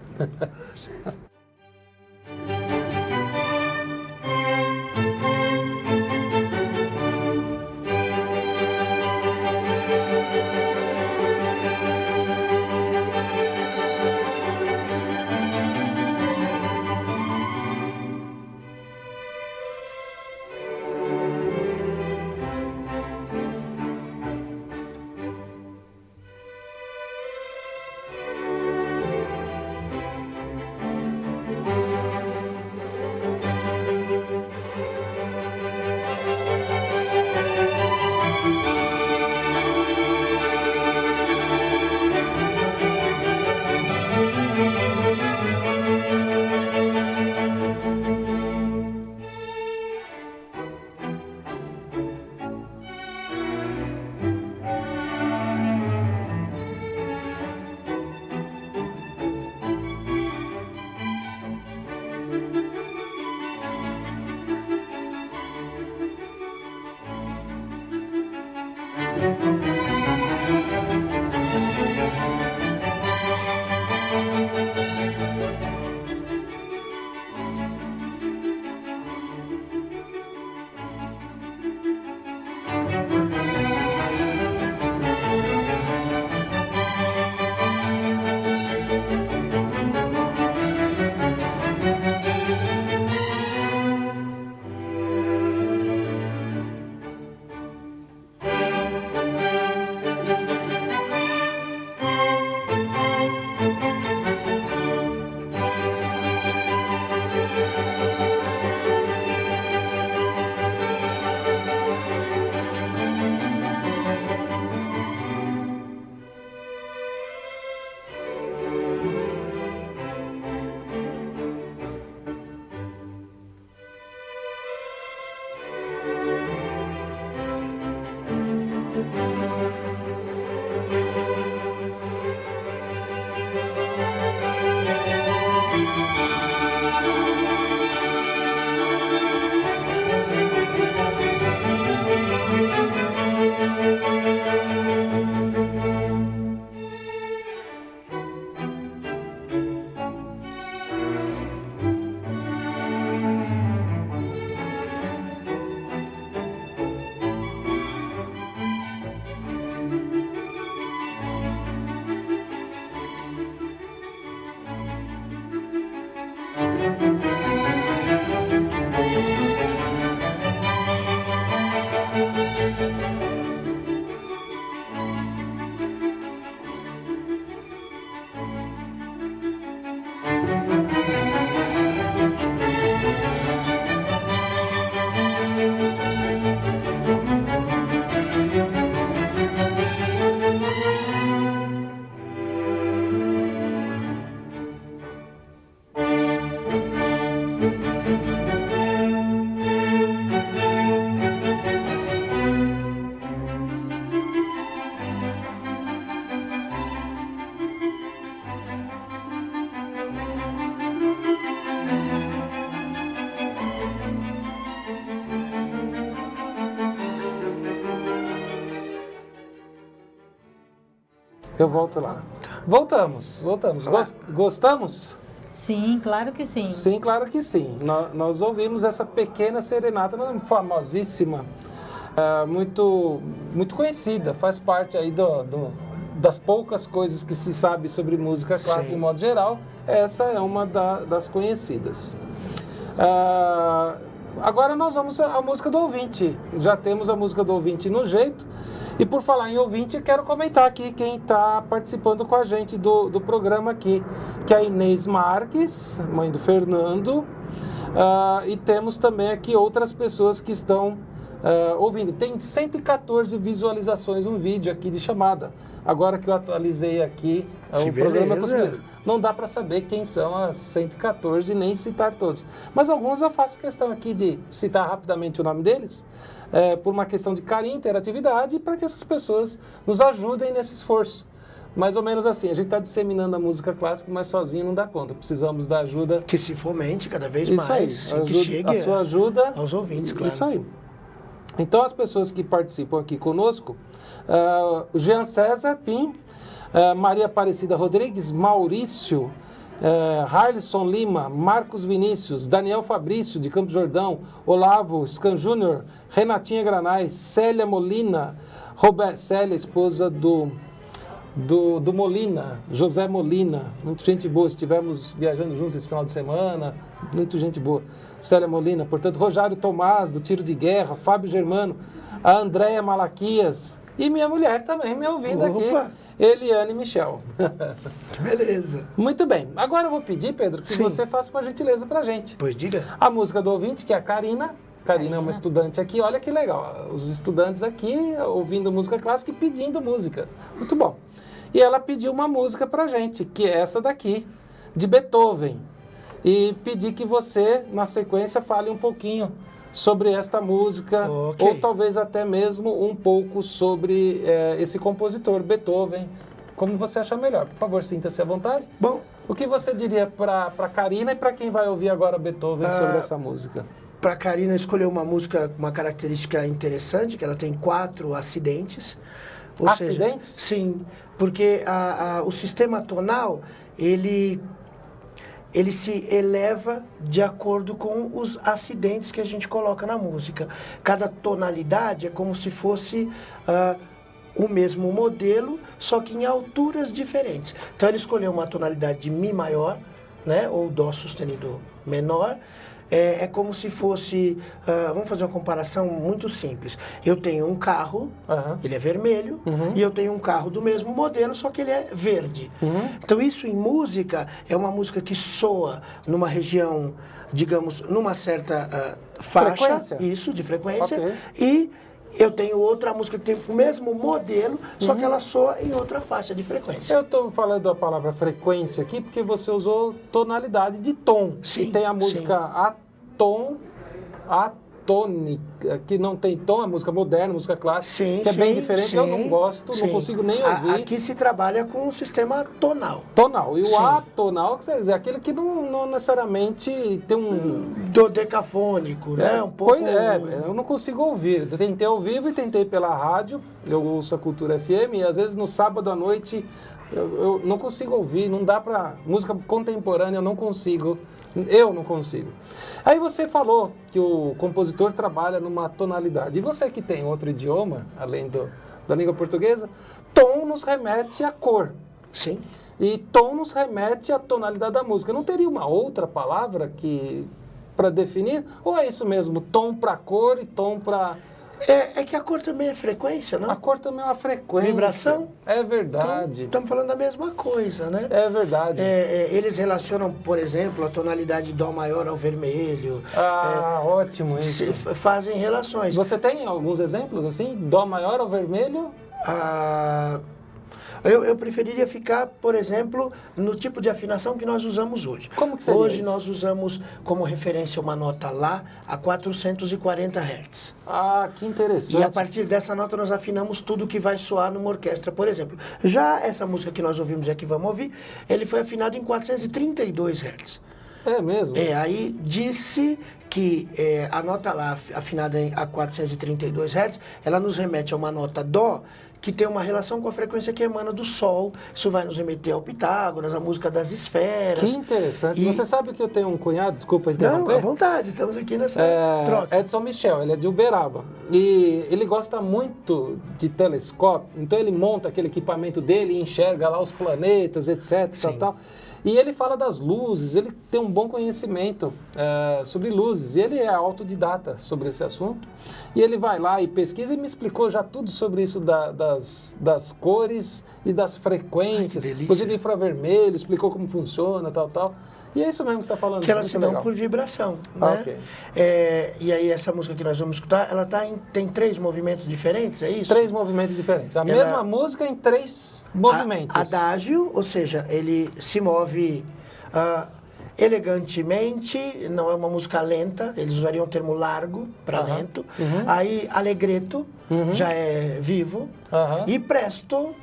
Eu volto lá. Voltamos. Gostamos? Sim, claro que sim. Sim, claro que sim. Nós ouvimos essa pequena serenata, famosíssima, muito, muito conhecida, faz parte aí das poucas coisas que se sabe sobre música clássica de modo geral. Essa é uma das conhecidas. Agora nós vamos à música do ouvinte. Já temos a música do ouvinte no jeito. E por falar em ouvinte, quero comentar aqui quem está participando com a gente do programa aqui, que é a Inês Marques, mãe do Fernando. E temos também aqui outras pessoas que estão ouvindo. Tem 114 visualizações um vídeo aqui de chamada. Agora que eu atualizei aqui o programa, não dá para saber quem são as 114 e nem citar todos. Mas alguns eu faço questão aqui de citar rapidamente o nome deles, por uma questão de carinho, interatividade, para que essas pessoas nos ajudem nesse esforço. Mais ou menos assim, a gente está disseminando a música clássica, mas sozinho não dá conta. Precisamos da ajuda... Que se fomente cada vez isso mais. Aí, que chegue a sua ajuda aos ouvintes, claro. Isso aí. Então, as pessoas que participam aqui conosco, o Jean César Pim, Maria Aparecida Rodrigues, Maurício, Harlison Lima, Marcos Vinícius, Daniel Fabrício, de Campos Jordão, Olavo Scan Júnior, Renatinha Granais, Célia Molina, Célia, esposa do Molina, José Molina, muita gente boa, estivemos viajando juntos esse final de semana, muita gente boa. Célia Molina, portanto, Rogério Tomás, do Tiro de Guerra, Fábio Germano, a Andréia Malaquias e minha mulher também me ouvindo aqui, Eliane Michel. Beleza. Muito bem, agora eu vou pedir, Pedro, que você faça uma gentileza pra gente. Pois diga. A música do ouvinte, que é a Karina. Karina é uma estudante aqui, olha que legal, os estudantes aqui ouvindo música clássica e pedindo música. Muito bom. E ela pediu uma música pra gente, que é essa daqui, de Beethoven. E pedi que você, na sequência, fale um pouquinho sobre esta música, ou talvez até mesmo um pouco sobre esse compositor, Beethoven, como você achar melhor. Por favor, sinta-se à vontade. Bom. O que você diria para Karina e para quem vai ouvir agora Beethoven sobre essa música? Para Karina escolher uma música com uma característica interessante, que ela tem 4 acidentes. Acidentes? Sim, porque o sistema tonal, ele se eleva de acordo com os acidentes que a gente coloca na música. Cada tonalidade é como se fosse o mesmo modelo, só que em alturas diferentes. Então ele escolheu uma tonalidade de Mi maior, né, ou Dó sustenido menor. É como se fosse, vamos fazer uma comparação muito simples. Eu tenho um carro, ele é vermelho, e eu tenho um carro do mesmo modelo, só que ele é verde. Então isso em música é uma música que soa numa região, digamos, numa certa faixa, de frequência, e eu tenho outra música que tem o mesmo modelo, só que ela soa em outra faixa de frequência. Eu estou falando a palavra frequência aqui porque você usou tonalidade de tom. Sim, e tem a música atônica, que não tem tom, a música moderna, a música clássica, que é bem diferente, eu não gosto, não consigo nem ouvir. Aqui se trabalha com um sistema tonal. Tonal. E o atonal, quer dizer, aquele que não necessariamente tem um... Dodecafônico, né? Um pouco... eu não consigo ouvir. Eu tentei ao vivo e tentei pela rádio, eu ouço a Cultura FM, e às vezes no sábado à noite eu não consigo ouvir, não dá pra... Música contemporânea eu não consigo. Aí você falou que o compositor trabalha numa tonalidade. E você que tem outro idioma, além da língua portuguesa, tom nos remete à cor. Sim. E tom nos remete à tonalidade da música. Não teria uma outra palavra para definir? Ou é isso mesmo, tom para cor e tom para... É que a cor também é frequência, não? A cor também é uma frequência. Vibração? É verdade. Então, estamos falando da mesma coisa, né? É verdade. Eles relacionam, por exemplo, a tonalidade de Dó maior ao vermelho. Ótimo isso. Fazem relações. Você tem alguns exemplos assim? Dó maior ao vermelho? Eu preferiria ficar, por exemplo, no tipo de afinação que nós usamos hoje. Como que seria hoje isso? Nós usamos como referência uma nota Lá a 440 Hz. Que interessante. E a partir dessa nota nós afinamos tudo que vai soar numa orquestra, por exemplo. Já essa música que nós ouvimos e aqui vamos ouvir, ele foi afinado em 432 Hz. É mesmo? Aí disse que a nota Lá afinada a 432 Hz, ela nos remete a uma nota Dó, que tem uma relação com a frequência que emana do Sol. Isso vai nos remeter ao Pitágoras, a música das esferas. Que interessante. E... Você sabe que eu tenho um cunhado, desculpa interromper. Não, à vontade, estamos aqui nessa troca. Edson Michel, ele é de Uberaba. E ele gosta muito de telescópio, então ele monta aquele equipamento dele e enxerga lá os planetas, etc. Tal. E ele fala das luzes, ele tem um bom conhecimento sobre luzes, e ele é autodidata sobre esse assunto. E ele vai lá e pesquisa e me explicou já tudo sobre isso das cores e das frequências, inclusive infravermelho, explicou como funciona, tal. E é isso mesmo que você está falando. Que elas se dão por vibração, né? Okay. E aí essa música que nós vamos escutar, ela tem 3 movimentos diferentes, é isso? 3 movimentos diferentes. A mesma música em 3 movimentos. Adágio, ou seja, ele se move elegantemente, não é uma música lenta, eles usariam o termo largo para lento. Aí allegretto, já é vivo. E presto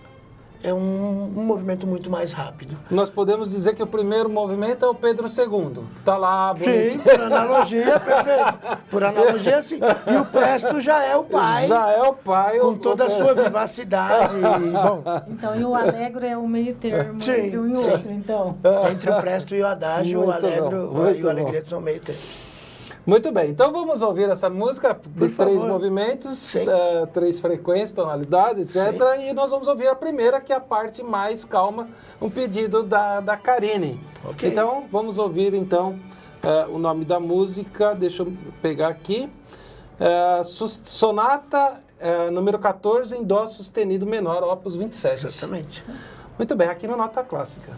é um movimento muito mais rápido. Nós podemos dizer que o primeiro movimento é o Pedro II. Está lá, bonito. Sim, por analogia, perfeito. Por analogia, sim. E o presto já é o pai. Já é o pai. Com toda a sua vivacidade. Bom. Então, e o allegro é o meio termo entre um e o outro, então. Entre o presto e o adágio, o allegro e o allegretto são meio termo. Muito bem, então vamos ouvir essa música de 3 movimentos, 3 frequências, tonalidades, etc. Sim. E nós vamos ouvir a primeira, que é a parte mais calma, um pedido da Karine. Okay. Então, vamos ouvir então o nome da música, deixa eu pegar aqui. Sonata número 14 em Dó sustenido menor, opus 27. Exatamente. Muito bem, aqui no Nota Clássica.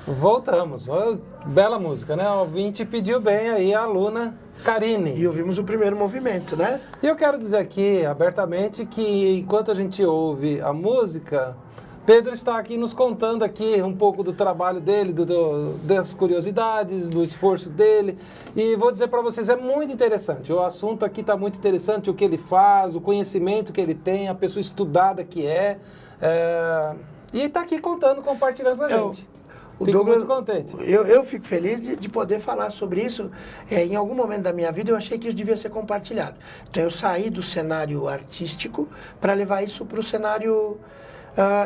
Voltamos. Bela música, né? O ouvinte pediu bem aí a aluna Karine. E ouvimos o primeiro movimento, né? E eu quero dizer aqui, abertamente, que enquanto a gente ouve a música, Pedro está aqui nos contando aqui um pouco do trabalho dele, das curiosidades, do esforço dele. E vou dizer para vocês, é muito interessante. O assunto aqui está muito interessante, o que ele faz, o conhecimento que ele tem, a pessoa estudada que é. E está aqui contando, compartilhando com a gente. Fico Douglas, muito contente. Eu fico feliz de poder falar sobre isso. Em algum momento da minha vida eu achei que isso devia ser compartilhado. Então eu saí do cenário artístico para levar isso para o cenário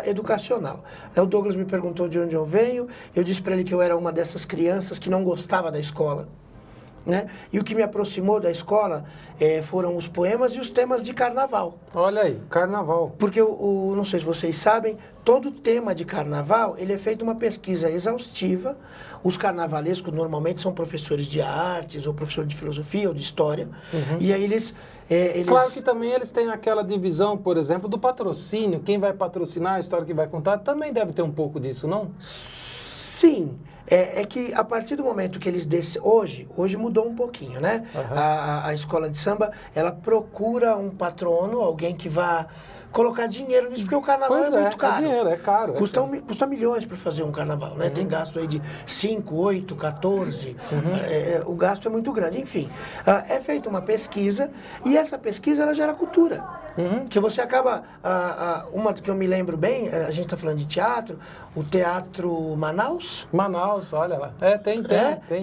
educacional. O Douglas me perguntou de onde eu venho, eu disse para ele que eu era uma dessas crianças que não gostava da escola. Né? E o que me aproximou da escola foram os poemas e os temas de carnaval. Olha aí, carnaval. Porque, não sei se vocês sabem, todo tema de carnaval, ele é feito uma pesquisa exaustiva. Os carnavalescos normalmente são professores de artes, ou professores de filosofia, ou de história. E aí eles... Claro que também eles têm aquela divisão, por exemplo, do patrocínio. Quem vai patrocinar, a história que vai contar, também deve ter um pouco disso, não? Sim. É que a partir do momento que eles hoje mudou um pouquinho, né? A escola de samba, ela procura um patrono, alguém que vá colocar dinheiro nisso, porque o carnaval é muito caro. É caro. Custa milhões para fazer um carnaval, né? Tem gasto aí de 5, 8, 14, o gasto é muito grande. Enfim, é feita uma pesquisa e essa pesquisa ela gera cultura. Que você acaba, uma que eu me lembro bem, a gente está falando de teatro, o Teatro Manaus. Manaus, olha lá. Tem.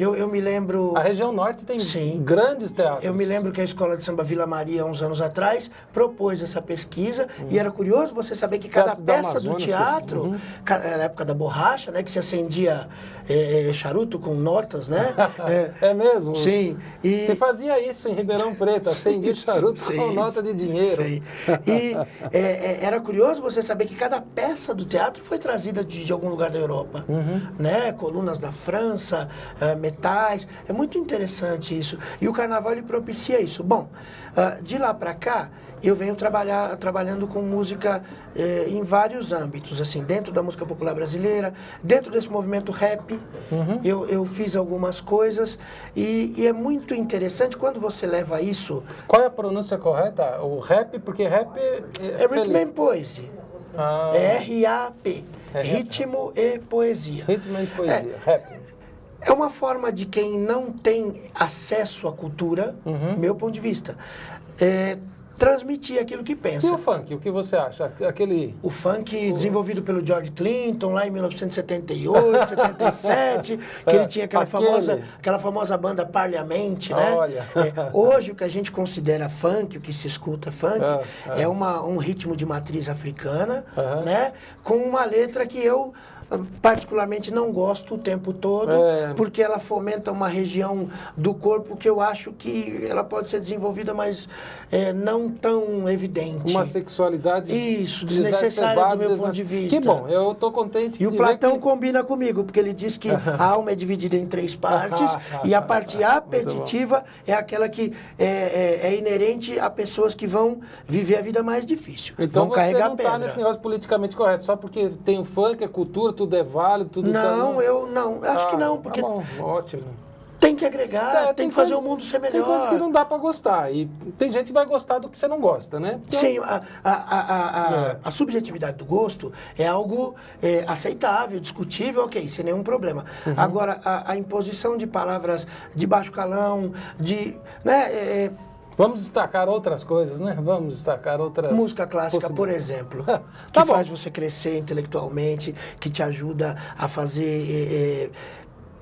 Eu me lembro... A região norte tem grandes teatros. Eu me lembro que a Escola de Samba Vila Maria, uns anos atrás, propôs essa pesquisa e era curioso você saber que cada peça do teatro, na época da borracha, né, que se acendia charuto com notas, né? É mesmo? Sim. Se fazia isso em Ribeirão Preto, acendia charuto com nota de dinheiro. Sim. E era curioso você saber que cada peça do teatro foi trazida de algum lugar da Europa, né? Colunas da França, metais, é muito interessante isso. E o carnaval ele propicia isso. Bom, de lá para cá eu venho trabalhando com música em vários âmbitos, assim, dentro da música popular brasileira, dentro desse movimento rap, eu fiz algumas coisas e é muito interessante quando você leva isso... Qual é a pronúncia correta? O rap, porque rap é Rhythm and Poesy. R-A-P. Ritmo e poesia. Ritmo e poesia, rap. É uma forma de quem não tem acesso à cultura, meu ponto de vista, transmitir aquilo que pensa. E o funk, o que você acha? O funk desenvolvido pelo George Clinton lá em 1978, 77, que ele tinha aquela famosa banda Parliament, né? Olha. Hoje o que a gente considera funk, o que se escuta funk, é um ritmo de matriz africana, né? Com uma letra que eu particularmente não gosto o tempo todo, porque ela fomenta uma região do corpo que eu acho que ela pode ser desenvolvida, mas não tão evidente. Uma sexualidade desnecessária do meu ponto de vista. Que bom, eu estou contente. E o Platão combina comigo, porque ele diz que a alma é dividida em 3 partes, e a parte apetitiva é aquela que é inerente a pessoas que vão viver a vida mais difícil. Então vão carregar não está nesse negócio politicamente correto, só porque tem o funk, a cultura, tudo é válido, tudo acho que não, porque... Tá bom, ótimo. Tem que agregar, tem que fazer o mundo ser melhor. Tem coisas que não dá para gostar, e tem gente que vai gostar do que você não gosta, né? Então... Sim, a subjetividade do gosto é algo aceitável, discutível, ok, sem nenhum problema. Agora, a imposição de palavras de baixo calão, Vamos destacar outras coisas, né? Vamos destacar outras... Música clássica, por exemplo, que faz você crescer intelectualmente, que te ajuda a fazer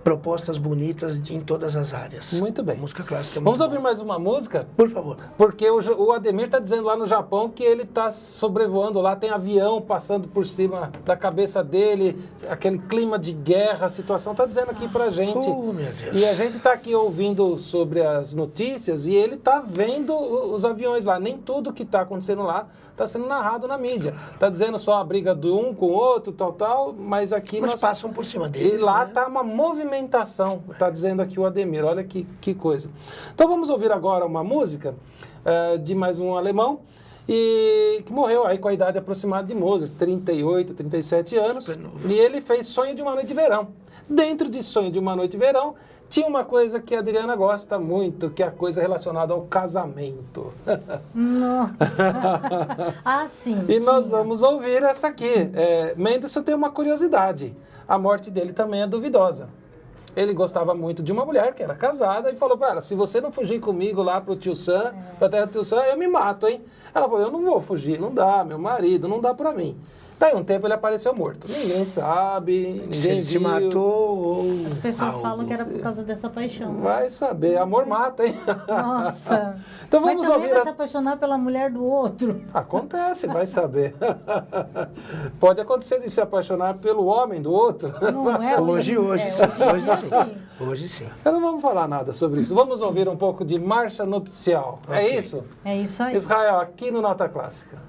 propostas bonitas em todas as áreas. Muito bem. Música clássica é muito Vamos ouvir mais uma música? Por favor. Porque o Ademir está dizendo lá no Japão que ele está sobrevoando lá, tem avião passando por cima da cabeça dele, aquele clima de guerra, a situação está dizendo aqui pra gente. Oh, meu Deus. E a gente está aqui ouvindo sobre as notícias e ele está vendo os aviões lá. Nem tudo que está acontecendo lá está sendo narrado na mídia. Está dizendo só a briga do um com o outro, tal, mas aqui... Mas passam por cima deles, e lá está uma movimentação, está dizendo aqui o Ademir. Olha que coisa. Então vamos ouvir agora uma música de mais um alemão, e que morreu aí com a idade aproximada de Mozart, 38, 37 anos. E ele fez Sonho de uma Noite de Verão. Dentro de Sonho de uma Noite de Verão, tinha uma coisa que a Adriana gosta muito, que é a coisa relacionada ao casamento. Nossa! Ah, sim. E nós vamos ouvir essa aqui. Mendelssohn tem uma curiosidade. A morte dele também é duvidosa. Ele gostava muito de uma mulher que era casada e falou para ela, se você não fugir comigo lá pro tio Sam, pra terra do tio Sam, eu me mato, hein? Ela falou, eu não vou fugir, não dá, meu marido, não dá pra mim. Daí um tempo ele apareceu morto. Ninguém sabe, ninguém se ele se matou ou... As pessoas falam que era por causa dessa paixão. Vai saber, amor mata, hein? Nossa. Então vamos Mas também ouvir vai se apaixonar pela mulher do outro. Acontece, vai saber. Pode acontecer de se apaixonar pelo homem do outro. Não é hoje sim. Hoje sim. Eu não vamos falar nada sobre isso. Vamos ouvir um pouco de Marcha Nupcial. Okay. É isso? É isso aí. Israel, aqui no Nota Clássica.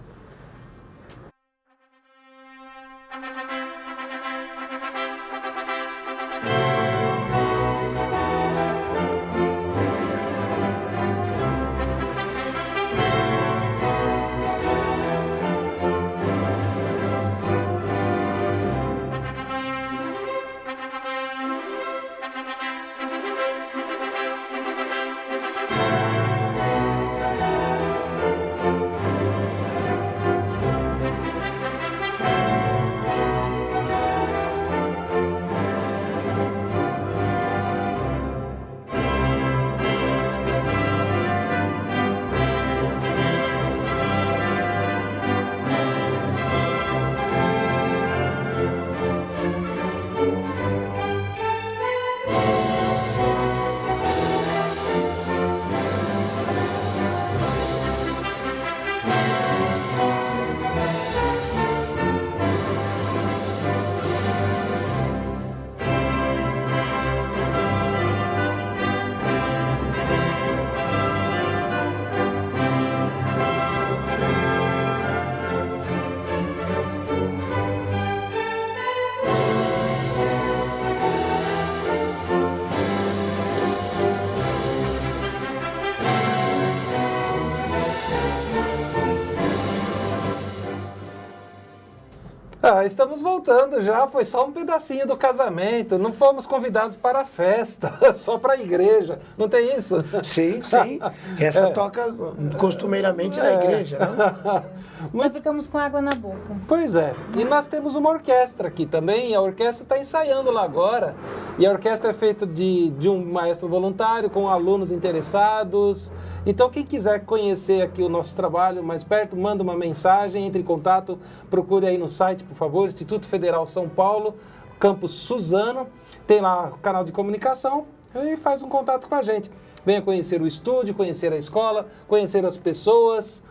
Estamos voltando já, foi só um pedacinho do casamento, não fomos convidados para a festa, só para a igreja, não tem isso? Sim, sim, essa toca costumeiramente na igreja, não? Só ficamos com água na boca. Pois é, e nós temos uma orquestra aqui também, a orquestra está ensaiando lá agora, e a orquestra é feita de um maestro voluntário, com alunos interessados. Então quem quiser conhecer aqui o nosso trabalho mais perto, manda uma mensagem, entre em contato, procure aí no site, por favor, Instituto Federal São Paulo, Campus Suzano, tem lá o canal de comunicação e faz um contato com a gente. Venha conhecer o estúdio, conhecer a escola, conhecer as pessoas,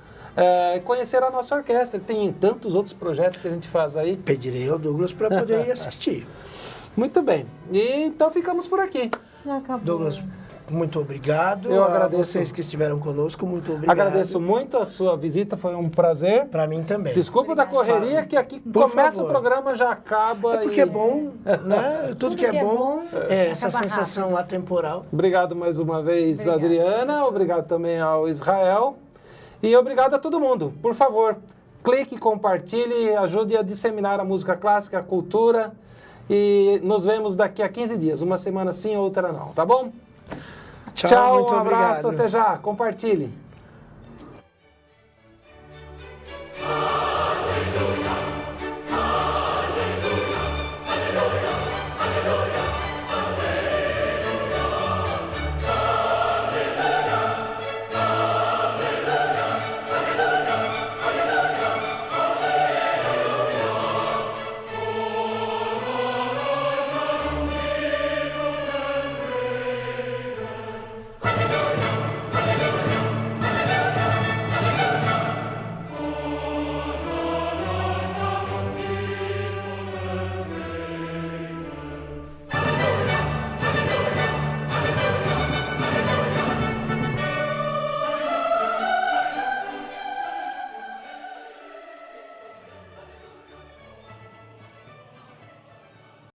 conhecer a nossa orquestra. Tem tantos outros projetos que a gente faz aí. Pedirei ao Douglas para poder ir assistir. Muito bem, e então ficamos por aqui. Já acabou. Douglas, muito obrigado. Eu agradeço. A vocês que estiveram conosco, muito obrigado. Agradeço muito a sua visita, foi um prazer. Para mim também. Desculpa da correria, que aqui começa o programa, já acaba. É porque é bom, né? Tudo que é bom essa sensação rápido. Atemporal. Obrigado mais uma vez, Adriana. Obrigado também ao Israel. E obrigado a todo mundo. Por favor, clique, compartilhe, ajude a disseminar a música clássica, a cultura. E nos vemos daqui a 15 dias. Uma semana sim, outra não, tá bom? Tchau, muito um abraço, obrigado. até já. Compartilhe.